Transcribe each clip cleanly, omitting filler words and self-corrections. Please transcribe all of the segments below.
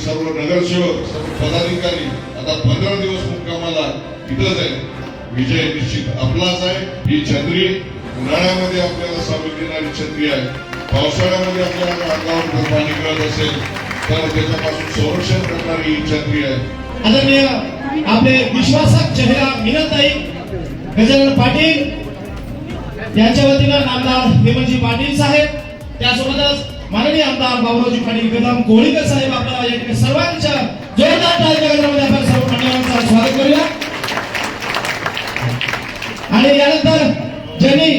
सर्व नगरसेवक सर्व पदाधिकारी आता 15 दिवस मुक्कामाला इथंच आहे. विजय निश्चित आपलाच आहे. ही छत्री उन्हाळ्यामध्ये आपल्याला सावली देणारी छत्री आहे. पावसाळ्यामध्ये आपल्याला अंगावर पाणी गळत असेल तर त्याच्यापासून संरक्षण करणारी ही छत्री आहे. आदरणीय आपले विश्वासक चेहरा मीनाताई गजानन पाटील यांच्या वतीनं नामदार हेमंतजी पाटील साहेब, त्यासोबतच माननीय आमदार बाबुरावजी पाटील कदम कोळीकर साहेब आपल्याला या ठिकाणी सर्वांच्या जोरदार टाळ्या गजरामध्ये आपण सर्व मंडळांचं स्वागत करूया. आणि यानंतर ज्यांनी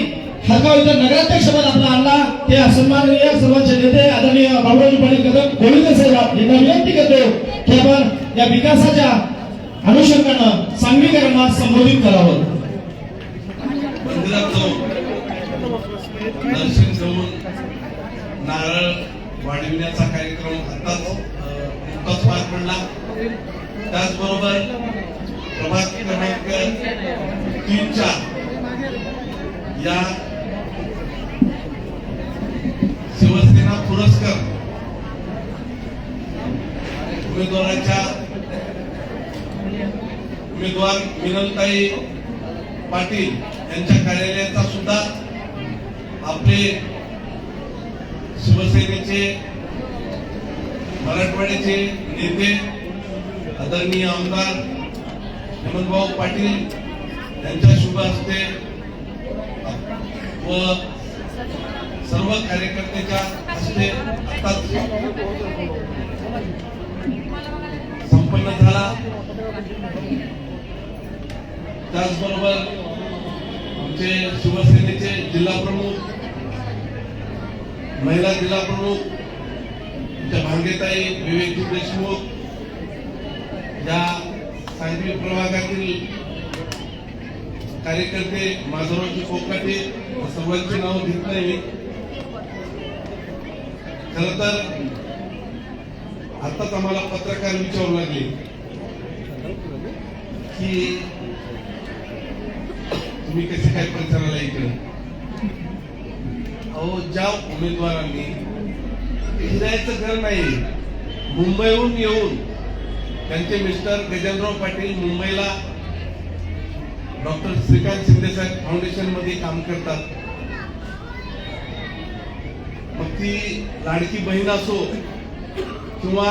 हरगाव इथं नगराध्यक्ष पद आपला आणला ते सन्माननीय सर्वांचे नेते आदरणीय बाबुरावजी पाटील कदम कोळीकर साहेब यांना विनंती करतो की आपण या विकासाच्या अनुषंगानं सांगलीकरांना संबोधित करावं. मंदिरात जाऊन दर्शन घेऊन नारळ वाढविण्याचा कार्यक्रम नुकताच पार पडला. त्याचबरोबर प्रभाग क्रमांक 3-4 या शिवसेना पुरस्कार उमेदवार मिनलताई पाटील यांच्या कार्यालयाचा सुद्धा आपले शिवसेनेचे मराठवाड्याचे नेते आदरणीय आमदार हेमंतभाऊ पाटील यांच्या शुभ हस्ते व सर्व कार्यकर्त्याच्या हस्ते आताच संपन्न झाला. त्याचबरोबर आमचे शिवसेनेचे जिल्हा प्रमुख, महिला जिल्हा प्रमुख भांगेताई विवेक देशमुख, या सांगली प्रभागातील कार्यकर्ते माधवरावजी कोकाटे, सर्वांची नाव घेत नाही. खर तर आताच आम्हाला पत्रकार विचारू लागले की तुम्ही कसे काय प्रचाराला इकडे. अहो, ज्या उमेदवारांनी फिरायचं घर नाही, मुंबईहून येऊन त्यांचे मिस्टर गजेंद्रराव पाटील मुंबईला डॉक्टर श्रीकांत शिंदेसाहेब फाउंडेशन मध्ये काम करतात. मग ती लाडकी बहीण असो किंवा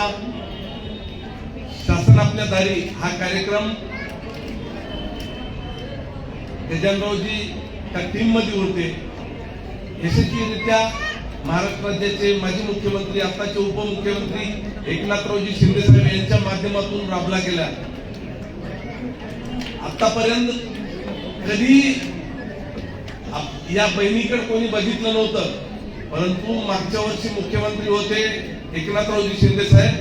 शासन आपल्या दारी हा कार्यक्रम गजेंद्ररावजी त्या टीम मध्ये होते. यशस्वीरित्या महाराष्ट्र राज्याचे माजी मुख्यमंत्री आताचे उपमुख्यमंत्री एकनाथरावजी शिंदे साहेब यांच्या माध्यमातून राबला गेला. आतापर्यंत कधी या बहिणीकडे कोणी बघितलं नव्हतं, परंतु मागच्या वर्षी मुख्यमंत्री होते एकनाथरावजी शिंदे साहेब.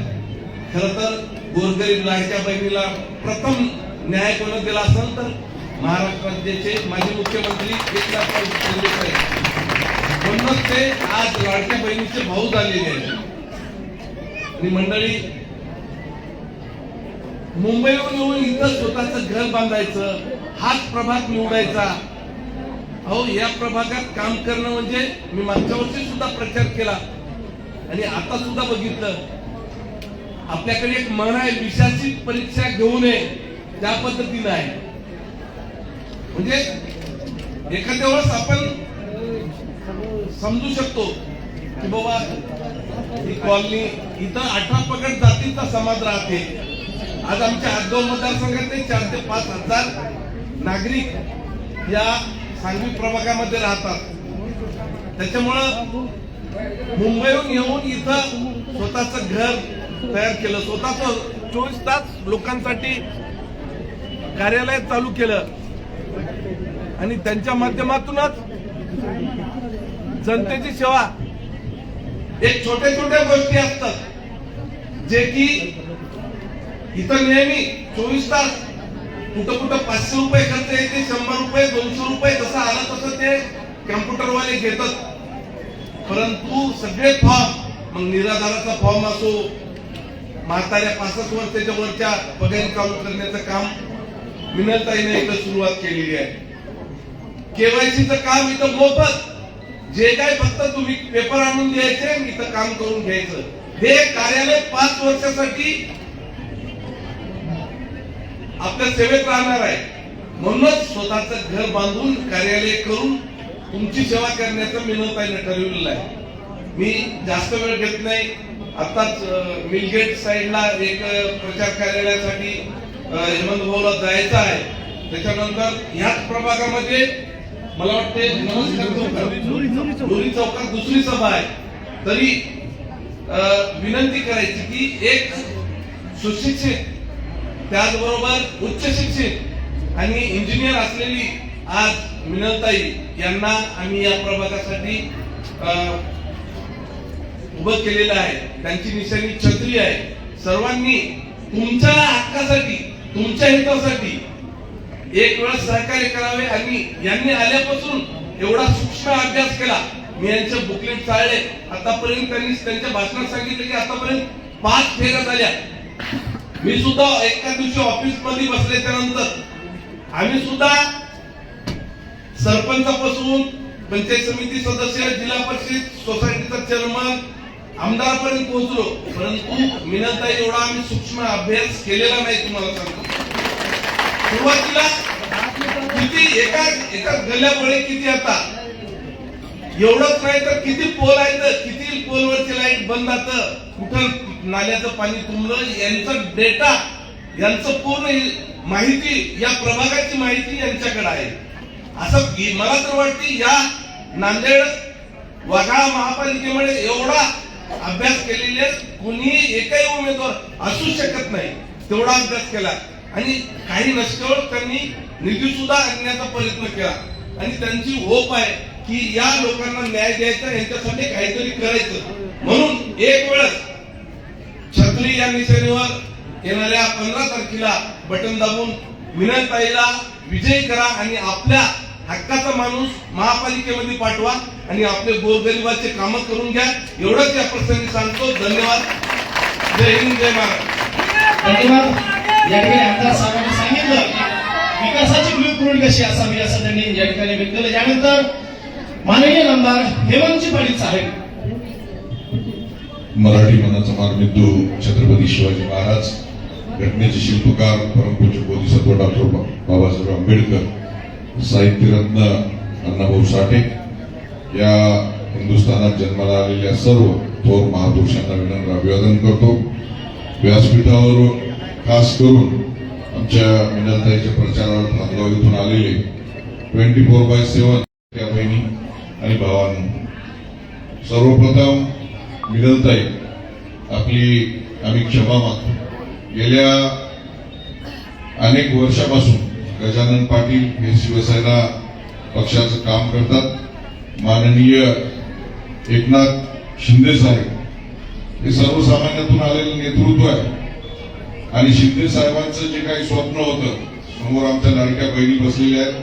खरं तर गोरगरीब लाडक्या बहिणीला प्रथम न्याय कोण दिला असेल तर महाराष्ट्र राज्याचे माजी मुख्यमंत्री एकनाथरावजी शिंदे साहेब. म्हणूनच ते आज लाडक्या बहिणीचे भाऊ झालेले आहेत. आणि मंडळी, मुंबईहून येऊन इथं स्वतःचं घर बांधायचं, हाच प्रभाग निवडायचा. अहो, या प्रभागात काम करणं म्हणजे मी मागच्या वर्षी सुद्धा प्रचार केला आणि आता सुद्धा बघितलं. आपल्याकडे एक म्हण आहे, विषयाची परीक्षा घेऊ नये, त्या पद्धतीनं आहे. म्हणजे एखाद्या वेळेस आपण समजू शकतो की बाबा ही कॉलनी इथं 18 पगड जातीचा समाज राहते. आज आमच्या आदगाव मतदारसंघातले 4 ते 5 हजार नागरिक या सांगली प्रभागामध्ये राहतात. त्याच्यामुळं मुंबईहून येऊन इथं स्वतःचं घर तयार केलं, स्वतःच 24 तास लोकांसाठी कार्यालय चालू केलं आणि त्यांच्या माध्यमातूनच जनतेची सेवा. एक छोट्या छोट्या गोष्टी असतात जे की इथं नेहमी 24 तास कुठं 500 रुपये खर्च येते, 100 रुपये 200 रुपये जसं आलं तसं ते कम्प्युटरवाले घेतात. परंतु सगळे फॉर्म, मग निराधाराचा फॉर्म असो, म्हाताऱ्या 65 वर्षाच्या वरच्या पगारी चालू करण्याचं काम मिनलताईने इथं सुरुवात केलेली आहे. केवायसीचं काम इथं मोफत, जे काय फक्त तुम्ही पेपर आणून द्यायचे, इथं काम करून घ्यायचं. हे कार्यालय 5 वर्षासाठी आपल्या सेवेत राहणार आहे. म्हणूनच स्वतःचं घर बांधून कार्यालय करून तुमची सेवा करण्याचं मिनताईने ठरविलेलं आहे. मी जास्त वेळ घेत नाही. आताच मिलगेट साईडला एक प्रचार कार्यालयासाठी हेमंत भाऊला जायचं आहे. त्याच्यानंतर ह्याच प्रभागामध्ये मला वाटते लोरी चौकात दुसरी सभा आहे. तरी विनंती करायची की एक सुशिक्षित त्याचबरोबर उच्च शिक्षित आणि इंजिनियर असलेली आज मिनलताई यांना आम्ही या प्रभागासाठी उभं केलेलं आहे. त्यांची निशाणी छत्री आहे. सर्वांनी तुमच्या हक्कासाठी तुमच्या हितासाठी एक वेळ सहकार्य करावे. आणि यांनी आल्यापासून एवढा सूक्ष्म अभ्यास केला. मी यांचे बुकलेट चाळले. आतापर्यंत त्यांनी त्यांच्या भाषणात सांगितलं की आतापर्यंत 5 फेऱ्या झाल्या. मी सुद्धा एका दिवशी ऑफिस मध्ये बसल्याच्या नंतर आम्ही सुद्धा सरपंचापासून पंचायत समिती सदस्य, जिल्हा परिषद, सोसायटीचा चेअरमन, आमदारापर्यंत पोहोचलो. परंतु मिनलताई एवढा आम्ही सूक्ष्म अभ्यास केलेला नाही. तुम्हाला सांगतो सुरुवातीला किती एका गल्ल्यामुळे किती आता एवढंच नाही तर किती पोल आहेत, किती पोलवरची लाईट बंद जातं, कुठं नाल्याचं पाणी तुंबलं, यांचा डेटा, यांचं पूर्ण माहिती, या प्रभागाची माहिती यांच्याकडे आहे. असं मला तर वाटते या नांदेड वाघाळा महापालिकेमध्ये एवढा अभ्यास केलेले कोणी एकही उमेदवार असू शकत नाही. तेवढा अभ्यास केला आणि काही नसल्यावर त्यांनी निधी सुद्धा आणण्याचा प्रयत्न केला. आणि त्यांची होप आहे की या लोकांना न्याय द्यायचा, यांच्यासाठी काहीतरी करायचं. म्हणून एक वेळ छत्री या निशाणीवर येणाऱ्या 15 तारखेला बटन दाबून मिनलताईला विजयी करा आणि आपल्या हक्काचा माणूस महापालिकेमध्ये पाठवा आणि आपले गोरगरिबाचे काम करून घ्या. एवढंच या प्रसंगी सांगतो. धन्यवाद. जय हिंद, जय महाराष्ट्र. धन्यवाद. या ठिकाणी आमदार साहेबांनी सांगितलं विकासाची ब्लूप्रिंट कशी असावी असं त्यांनी या ठिकाणी व्यक्त केलं. यानंतर माननीय आमदार हेमंतजी पाटील साहेब. मराठी मनाचा मार्मिद्दू छत्रपती शिवाजी महाराज, घटनेचे शिल्पकार परमपूज्य बोधिसत्व डॉक्टर बाबासाहेब आंबेडकर, साहित्यरत्न अण्णाभाऊ साठे, या हिंदुस्थानात जन्माला आलेल्या सर्व थोर महापुरुषांना विनम्र अभिवादन करतो. व्यासपीठावर खास करून आमच्या मिनलताईच्या प्रचारावर खामगाव इथून आलेले 24/7 त्या बहिणी आणि भावांनो, सर्वप्रथम मिनलताई आपली आम्ही क्षमा मागतो. गेल्या अनेक वर्षापासून गजानन पाटील हे शिवसेना पक्षाचं काम करतात. माननीय एकनाथ शिंदे साहेब हे सर्वसामान्यातून आलेलं नेतृत्व आहे. आणि शिंदे साहेबांचं जे काही स्वप्न होतं, समोर आमच्या लाडक्या बहिणी बसलेल्या आहेत,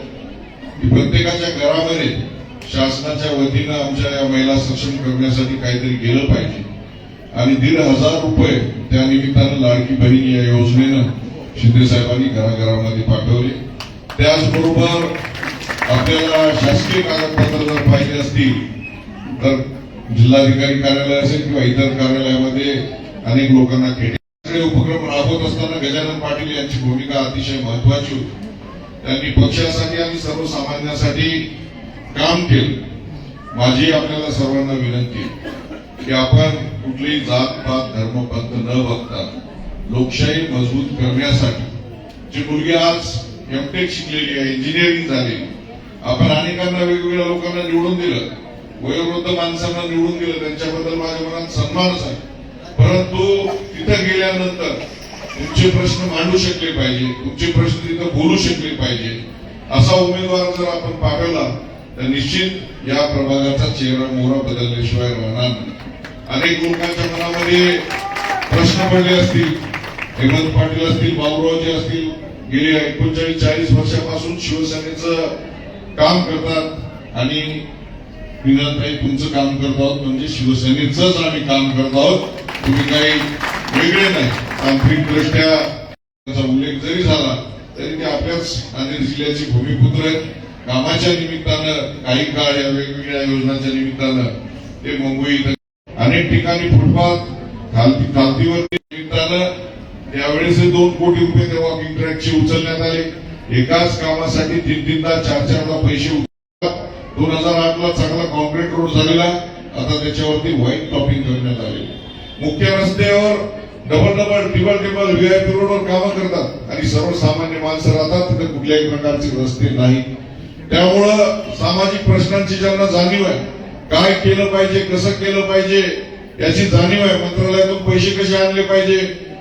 की प्रत्येकाच्या घरामध्ये शासनाच्या वतीनं आमच्या या महिला सक्षम करण्यासाठी काहीतरी केलं पाहिजे. आणि 1,500 रुपये त्या निमित्तानं लाडकी बहीण या योजनेनं शिंदे साहेबांनी घराघरामध्ये पाठवले. त्याचबरोबर आपल्याला शासकीय कागदपत्र जर पाहिजे असतील तर जिल्हाधिकारी कार्यालय असेल किंवा इतर कार्यालयामध्ये अनेक लोकांना खेटे उपक्रम राबवत असताना गजानन पाटील यांची भूमिका अतिशय महत्वाची होती. त्यांनी पक्षासाठी आणि सर्वसामान्यांसाठी काम केलं. माझी आपल्याला सर्वांना विनंती की आपण कुठलीही जात पात धर्मपंथ न बघता लोकशाही मजबूत करण्यासाठी, जी मुलगी आज एमटेक शिकलेली आहे, इंजिनिअरिंग झालेली, आपण अनेकांना वेगवेगळ्या लोकांना निवडून दिलं, वयोवृद्ध माणसांना निवडून दिलं, त्यांच्याबद्दल माझ्या मनात सन्मानच आहे. परंतु तिथं गेल्यानंतर तुमचे प्रश्न मांडू शकले पाहिजे, तुमचे प्रश्न तिथं बोलू शकले पाहिजे, असा उमेदवार जर आपण पाठवला तर निश्चित या प्रभागाचा चेहरा मोहरा बदलल्याशिवाय राहणार नाही. अनेक लोकांच्या मनामध्ये प्रश्न पडले असतील, हेमंत पाटील असतील, बाबुरावजी असतील, गेल्या 39-40 वर्षापासून शिवसेनेचं काम करतात आणि मिनलताई तुमचं काम करत आहोत म्हणजे शिवसेनेचंच आम्ही काम करत आहोत, तुम्ही काही वेगळे नाही. तांत्रिक दृष्ट्या त्याचा उल्लेख जरी झाला तरी ते आपल्याच नांदेड जिल्ह्याचे भूमिपुत्र आहेत. कामाच्या निमित्तानं काही काळ या वेगवेगळ्या योजनांच्या निमित्तानं ते मुंबई अनेक ठिकाणी फुटपाथ खालतीवरती निमित्तानं त्यावेळेस 2 कोटी रुपये त्या वॉकिंग ट्रॅकचे उचलण्यात आले. एकाच कामासाठी 3-3दा 4-4दा पैसे 2008 ला चांगला कॉन्क्रीट रोड झालेला, आता त्याच्यावरती व्हाईट टॉपिंग करण्यात आले. मुख्य रस्त्यावर टिबल व्हीआयपी रोडवर कामं करतात आणि सर्वसामान्य माणसं राहतात, तिथे कुठल्याही प्रकारचे रस्ते नाही. त्यामुळं सामाजिक प्रश्नांची ज्यांना जाणीव आहे, काय केलं पाहिजे, कसं केलं पाहिजे याची जाणीव आहे, मंत्रालयातून पैसे कसे आणले पाहिजे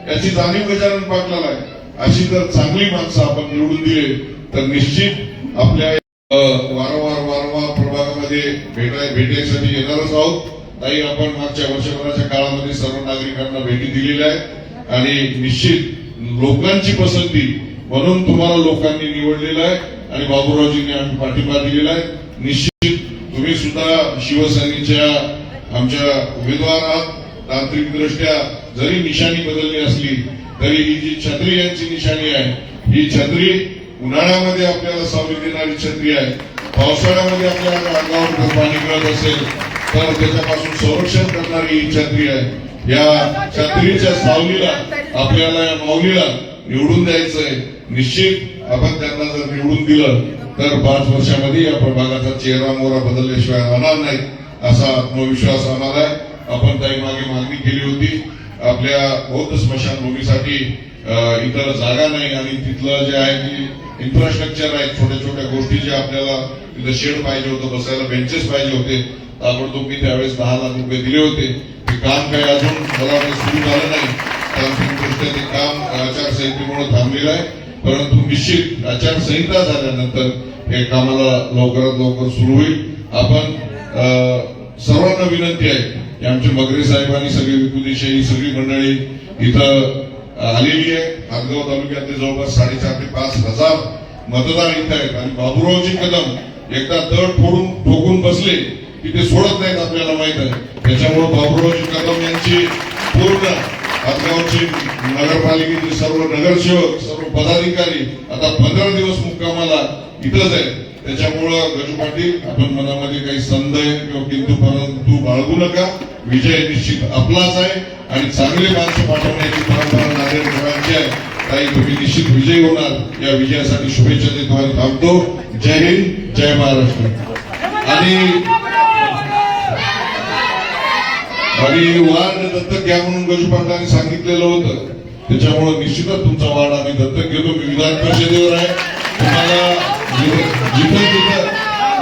याची जाणीव गजानन पाटलाला आहे. अशी जर चांगली माणसं आपण निवडून दिले तर निश्चित आपल्या वारंवार प्रभागामध्ये भेटायसाठी येणारच आहोत. ताई, आपण मागच्या वर्षभराच्या काळामध्ये सर्व नागरिकांना भेटी दिलेल्या आहेत आणि निश्चित लोकांची पसंती म्हणून तुम्हाला लोकांनी निवडलेलं आहे आणि बाबूरावजींनी आम्ही पाठिंबा दिलेला आहे. निश्चित तुम्ही सुद्धा शिवसेनेच्या आमच्या उमेदवार आहात. तांत्रिक दृष्ट्या जरी निशाणी बदलली असली तरी ही जी छत्री यांची निशाणी आहे, ही छत्री उन्हाळ्यामध्ये आपल्याला सावली देणारी छत्री आहे. पावसाळ्यामध्ये आपल्याला अंगावर पाणी मिळत असेल तर त्याच्यापासून संरक्षण करणारी ही छत्री आहे. या छत्रीच्या सावलीला आपल्याला, या माऊलीला निवडून द्यायचंय. निश्चित आपण त्यांना जर निवडून दिलं तर 5 वर्षामध्ये या प्रभागाचा चेहरा मोहरा बदलल्याशिवाय राहणार नाही असा आत्मविश्वास आम्हाला आहे. आपण ताई मागे मागणी केली होती, आपल्या बौद्ध स्मशानभूमीसाठी इतर जागा नाही आणि तिथलं जे आहे की इन्फ्रास्ट्रक्चर आहे, छोट्या छोट्या गोष्टी जे आपल्याला तिथं शेड पाहिजे होतं, बसायला बेंचेस पाहिजे होते, ताबडतोब मी त्यावेळेस 10 लाख रुपये दिले होते. ते काम काही अजून मला सुरू झालं नाही, तांत्रिकदृष्ट्या ते काम आचारसंहितेमुळे थांबलेलं आहे. परंतु निश्चित आचारसंहिता झाल्यानंतर हे कामाला लवकरात लवकर सुरू होईल. आपण सर्वांना विनंती आहे की आमचे मगरे साहेबांनी सगळे विकुदेशाही ही सगळी मंडळी इथं आलेली आहे. हातगाव तालुक्यातले जवळपास 4,500 ते 5,000 मतदार इथं आहेत आणि बाबूरावजी कदम एकदा तळ ठोकून बसले की ते सोडत नाहीत, आपल्याला माहित आहे. त्याच्यामुळे बाबूरावजी कदम यांची पूर्ण हातगावची नगरपालिकेचे सर्व नगरसेवक, सर्व पदाधिकारी आता 15 दिवस मुक्कामाला इथंच आहेत. त्याच्यामुळं गजू पाटील, आपण मनामध्ये काही संदेह किंवा किंतु परंतु बाळगू नका. विजय निश्चित आपलाच आहे आणि चांगले माणसं पाठवण्याची परंपरा नांदेडकरांची आहे. ताई, तुम्ही निश्चित विजयी होणार. या विजयासाठी शुभेच्छा देतो आणि थांबतो. जय हिंद, जय महाराष्ट्र. आणि वार्ड दत्तक घ्या म्हणून गजू पाटलांनी सांगितलेलं होतं, त्याच्यामुळे निश्चितच तुमचा वार्ड आम्ही दत्तक घेतो. मी विधान परिषदेवर आहे. तुम्हाला जिथं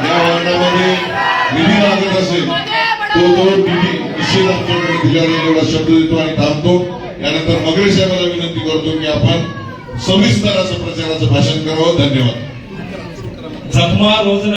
या वार्डामध्ये निधी लागत असेल तो निधी निश्चित आमच्याकडे दिला जाईल एवढा शब्द देतो आणि थांबतो. यानंतर मगरे साहेबांना विनंती करतो की आपण सविस्तर असं प्रचाराचं भाषण करावं. धन्यवाद. जखमा रोज